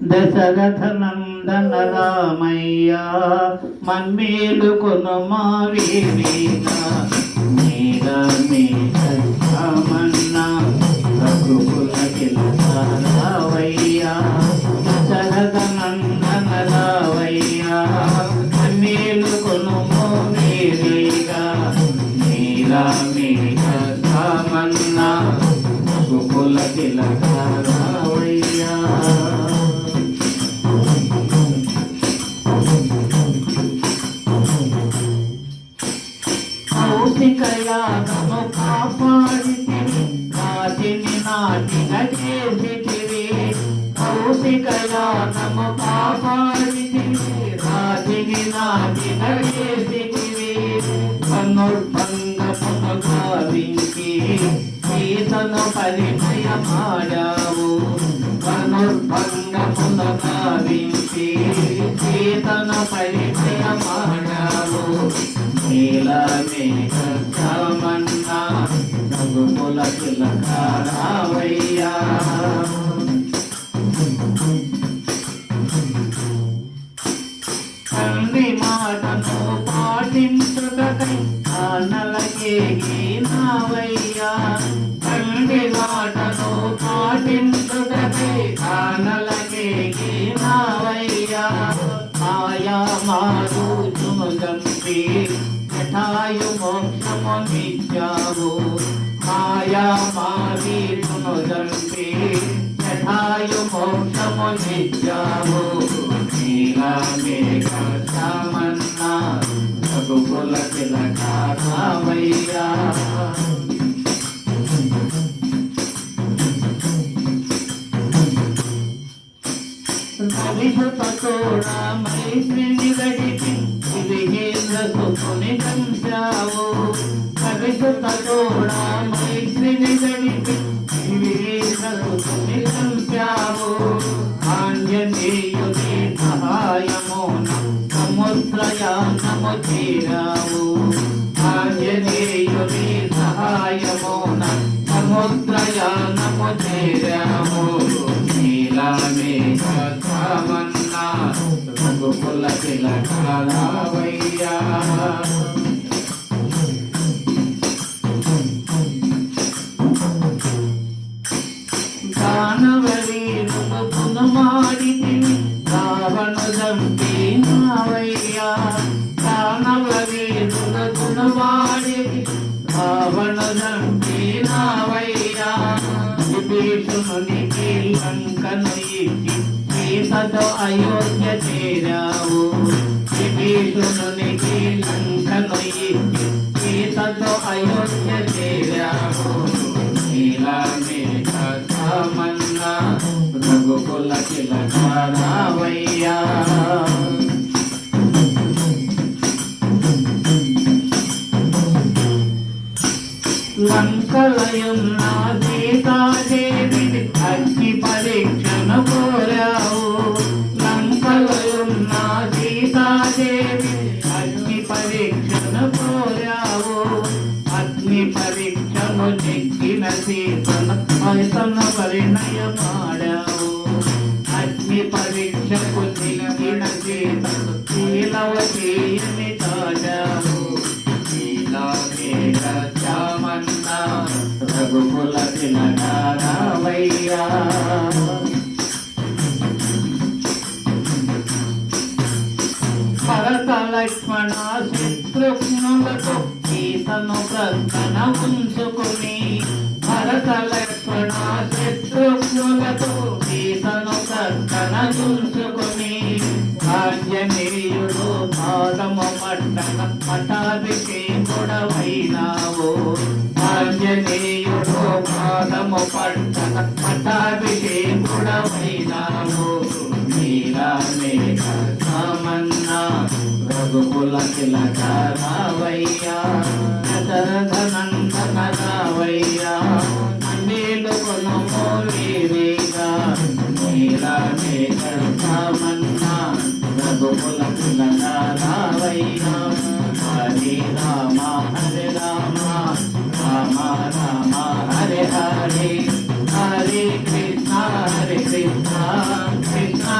దశరథ నందన రామయ్య మన్మేలు కొనుమా వీరీగా మీరా మీ రామన్నా రఘుకుల రావయ్య దశరథ నందన రావయ్య మన్మేలు కొనుమా వీరీగా మీరా మీ రామన్నా రఘుకుల రావయ్య కౌశికయాగము కాపాడితివి రాతిని నాటిన చేసితివి కౌశికయాగము కాపాడితివి రాతిని నాటిన చేసితివి కనుర్భంగమును గావించి సీతను పరిచయమాడావు కనుర్భంగమును గావించి సీతను పరిచయమాడావు నీలమేఘమన్నా రఘుకుల రావయ్యా తండ్రి మాటను పాటించుటకై కానలకేగినావయ్యా తండ్రి మాటను పాటించుటకై కానలకేగినావయ్యా ఆయా మారుచును గంపి జటాయు మోక్షమునిచ్చావు మాయా మారీచును గంపి జటాయు మోక్షమునిచ్చావు నీలమేఘమన్నా రఘుకుల రావయ్యా కలిసుతోడా మైత్రిని గడిపి వివేంద్ర సుఖుని కంచావు కలిసుతోడా మైత్రిని గడిపి వివేంద్ర సుఖుని కంచావు ఆంజనేయుని సహాయమున సముద్రయానము చేరావు ఆంజనేయుని సహాయమున సముద్రయానము చేరావు నీలమేఘమన్నా రఘుకుల రావయ్యా దానవరీరును పునమాడితివి రావణు చంపినావయ్యా దానవరీరును పునమాడితి రావణు చంపినావయ్యా విభీషణునికి లంకను ఇచ్చి సీతతో అయోధ్య చేరావు విభీషణునికి లంకను ఇచ్చి సీతతో అయోధ్య చేరావు నీలమేఘమన్నా రఘుకుల రావయ్యా లంకలయున్న సీతాదేవిని అగ్ని పరీక్షను కోరావు లంకలయున్న సీతాదేవిని అగ్ని పరీక్షను కోరావు అగ్ని పరీక్షను నెక్కిన సీతను పరిణయమాడావు అగ్ని పరీక్షకు నెక్కిన సీతను శీలవతీయని తాడావు నీలమేఘమన్నా రఘుకుల రావయ్యా భరత లక్ష్మణ శత్రుఘ్నులతో సీతను ప్రక్కన ఉంచుకుని భరత లక్ష్మణ శత్రుఘ్నులతో సీతను ప్రక్కన ఉంచుకుని ఆంజనేయుడు పాదము పట్టణ పట్టాభిషేకుడవైనావు ఆంజనేయుడు పాదము పట్టణ పట్టాభిషేకుడవైనావు నీలమేఘమన్నా రఘుకుల రావయ్యా దశరథ నందన రావయ్యా మన్మేలు కొనుమా వీరీగా నీలమేఘమన్నా రఘుకుల రావయ్యా హరే రామ హరే రామ రామ రామ హరే హరే హరే కృష్ణ కృష్ణ